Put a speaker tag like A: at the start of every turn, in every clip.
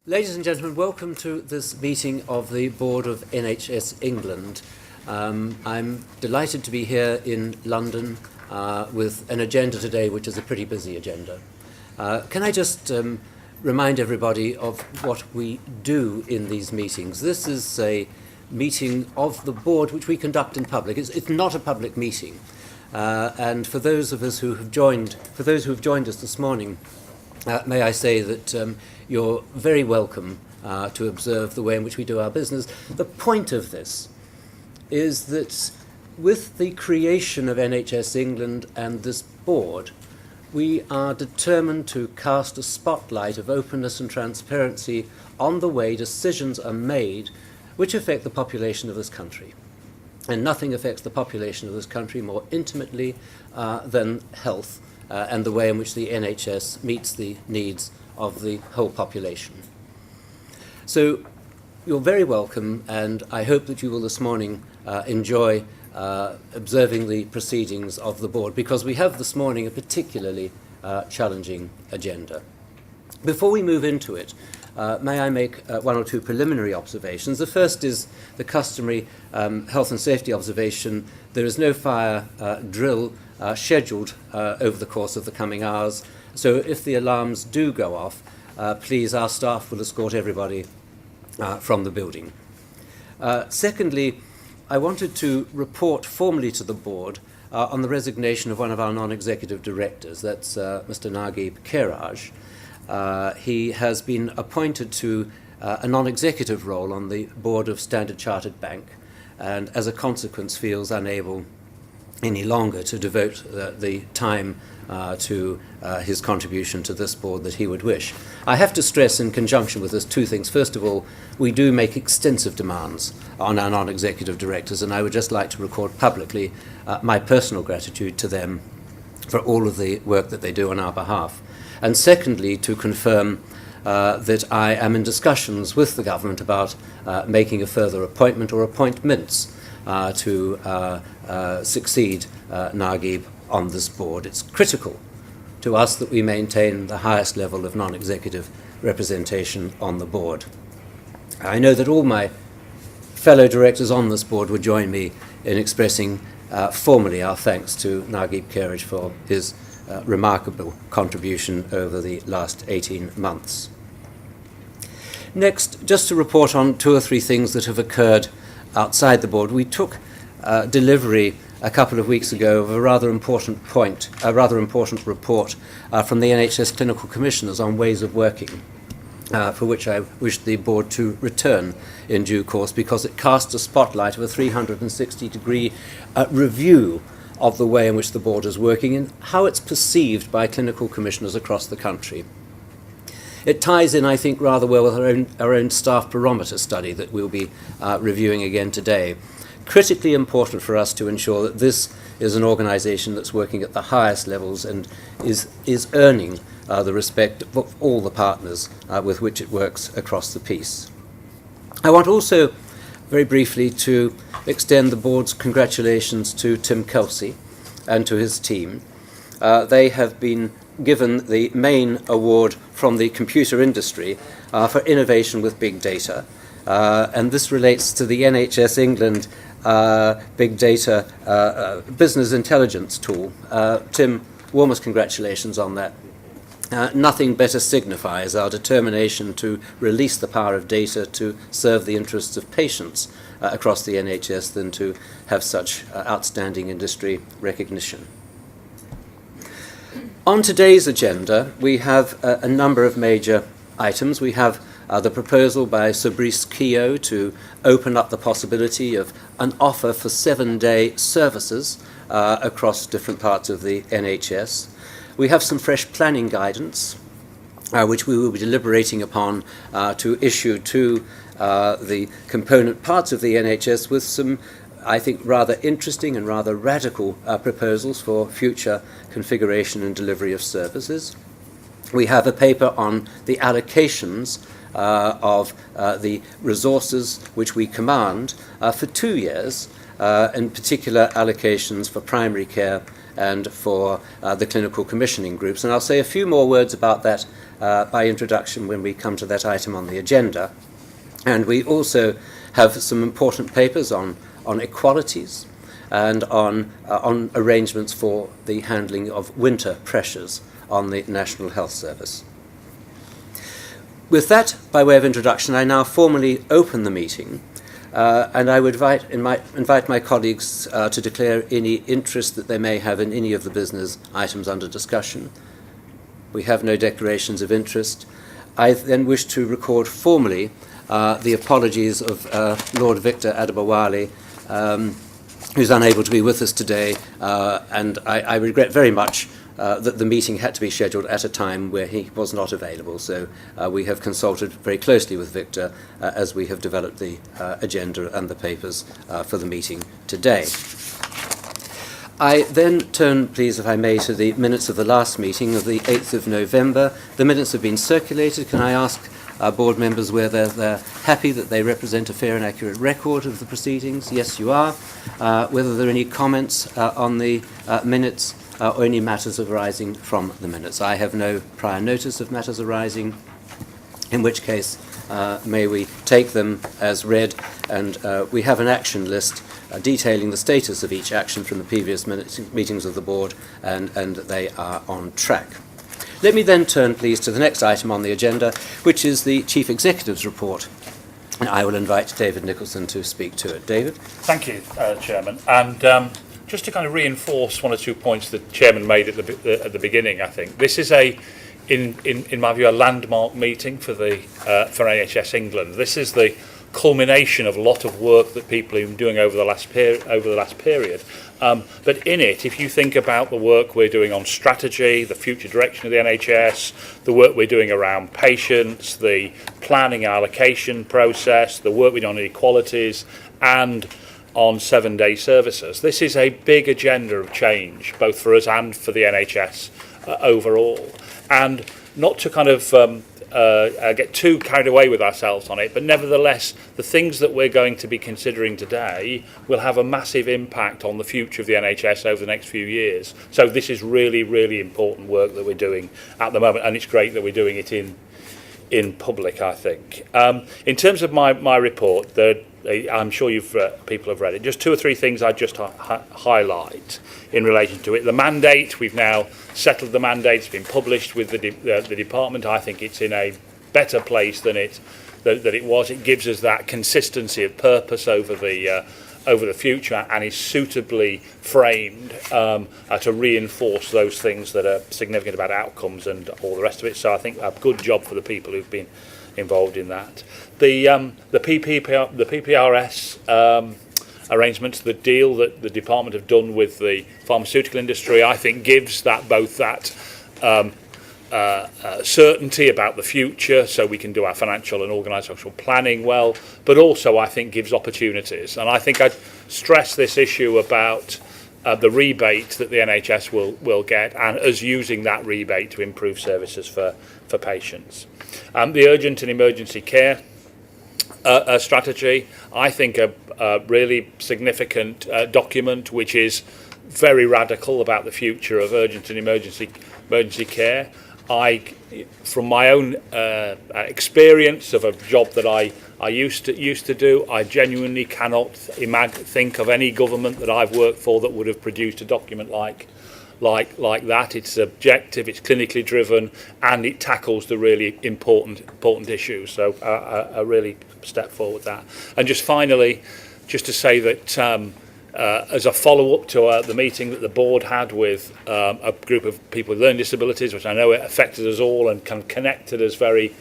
A: Ladies and gentlemen, welcome to this meeting of the Board of NHS England. I'm delighted to be here in London with an agenda today which is a pretty busy agenda. Can I just remind everybody of what we do in these meetings? This is a meeting of the board which we conduct in public. It's not a public meeting. And for those who have joined us this morning, may I say that you're very welcome to observe the way in which we do our business. The point of this is that with the creation of NHS England and this board, we are determined to cast a spotlight of openness and transparency on the way decisions are made which affect the population of this country. And nothing affects the population of this country more intimately than health and the way in which the NHS meets the needs of the whole population. So you're very welcome, and I hope that you will this morning enjoy observing the proceedings of the board, because we have this morning a particularly challenging agenda. Before we move into it, may I make one or two preliminary observations. The first is the customary health and safety observation. There is no fire drill scheduled over the course of the coming hours, so if the alarms do go off, please, our staff will escort everybody from the building. Secondly, I wanted to report formally to the board on the resignation of one of our non-executive directors, that's Mr. Naguib Keraj. He has been appointed to a non-executive role on the board of Standard Chartered Bank, and as a consequence feels unable any longer to devote the time to his contribution to this board that he would wish. I have to stress in conjunction with this two things. First of all, we do make extensive demands on our non-executive directors, and I would just like to record publicly my personal gratitude to them for all of the work that they do on our behalf. And secondly, to confirm that I am in discussions with the government about making a further appointment or appointments to succeed Naguib on this board. It's critical to us that we maintain the highest level of non-executive representation on the board. I know that all my fellow directors on this board would join me in expressing formally our thanks to Naguib Keraj for his remarkable contribution over the last 18 months. Next, just to report on two or three things that have occurred outside the board. We took delivery a couple of weeks ago of a rather important report from the NHS Clinical Commissioners on ways of working, for which I wish the board to return in due course, because it casts a spotlight of a 360-degree review of the way in which the board is working and how it's perceived by clinical commissioners across the country. It ties in, I think, rather well with our own staff barometer study that we'll be reviewing again today. Critically important for us to ensure that this is an organisation that's working at the highest levels and is earning the respect of all the partners with which it works across the piece. I want also, very briefly, to extend the board's congratulations to Tim Kelsey and to his team. They have been given the main award from the computer industry for innovation with big data. And this relates to the NHS England big data business intelligence tool. Tim, warmest congratulations on that. Nothing better signifies our determination to release the power of data to serve the interests of patients across the NHS than to have such outstanding industry recognition. On today's agenda, we have a number of major items. We have the proposal by Sir Brice Keogh to open up the possibility of an offer for 7-day services across different parts of the NHS. We have some fresh planning guidance, which we will be deliberating upon to issue to the component parts of the NHS with some, I think, rather interesting and rather radical proposals for future configuration and delivery of services. We have a paper on the allocations of the resources which we command for 2 years, in particular allocations for primary care and for the clinical commissioning groups. And I'll say a few more words about that by introduction when we come to that item on the agenda. And we also have some important papers on equalities and on arrangements for the handling of winter pressures on the National Health Service. With that, by way of introduction, I now formally open the meeting, and I would invite my colleagues to declare any interest that they may have in any of the business items under discussion. We have no declarations of interest. I then wish to record formally the apologies of Lord Victor Adebowale, who's unable to be with us today, and I regret very much that the meeting had to be scheduled at a time where he was not available. So we have consulted very closely with Victor as we have developed the agenda and the papers for the meeting today. I then turn, please, if I may, to the minutes of the last meeting of the 8th of November. The minutes have been circulated. Can I ask board members whether they're happy that they represent a fair and accurate record of the proceedings? Yes, you are. Whether there are any comments on the minutes or any matters arising from the minutes. I have no prior notice of matters arising, in which case may we take them as read, and we have an action list detailing the status of each action from the previous meetings of the board, and they are on track. Let me then turn, please, to the next item on the agenda, which is the Chief Executive's report. And I will invite David Nicholson to speak to it. David?
B: Thank you, Chairman. And just to kind of reinforce one or two points the Chairman made at the beginning, I think this is in my view, a landmark meeting for NHS England. This is the culmination of a lot of work that people have been doing over the last period. But in it, if you think about the work we're doing on strategy, the future direction of the NHS, the work we're doing around patients, the planning allocation process, the work we're doing on inequalities, and on 7-day services, this is a big agenda of change, both for us and for the NHS overall. And not to kind of get too carried away with ourselves on it, but nevertheless, the things that we're going to be considering today will have a massive impact on the future of the NHS over the next few years. So this is really, really important work that we're doing at the moment, and it's great that we're doing it in public, I think. In terms of my report, I'm sure people have read it. Just two or three things I'd just highlight in relation to it. The mandate, we've now settled the mandate. It's been published with the department. I think it's in a better place than it was. It gives us that consistency of purpose over the future, and is suitably framed to reinforce those things that are significant about outcomes and all the rest of it. So I think a good job for the people who've been involved in that. The PPRS arrangements, the deal that the department have done with the pharmaceutical industry, I think gives that both that certainty about the future, so we can do our financial and organisational planning well, but also I think gives opportunities. And I think I'd stress this issue about the rebate that the NHS will get, and us using that rebate to improve services for patients. The urgent and emergency care strategy, I think a really significant document which is very radical about the future of urgent and emergency care. From my own experience of a job that I used to do, I genuinely cannot think of any government that I've worked for that would have produced a document like that. It's objective, it's clinically driven, and it tackles the really important issues. So a really step forward that. And just finally, just to say that as a follow-up to the meeting that the board had with a group of people with learning disabilities, which I know it affected us all and kind of connected us very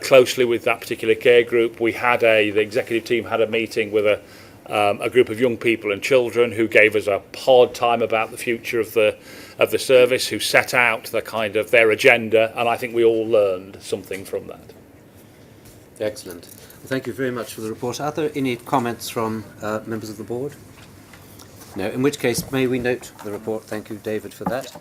B: closely with that particular care group. The executive team had a meeting with a group of young people and children who gave us a hard time about the future of the service, who set out the kind of their agenda, and I think we all learned something from that.
A: Excellent. Well, thank you very much for the report. Are there any comments from members of the board? No, in which case may we note the report. Thank you, David, for that.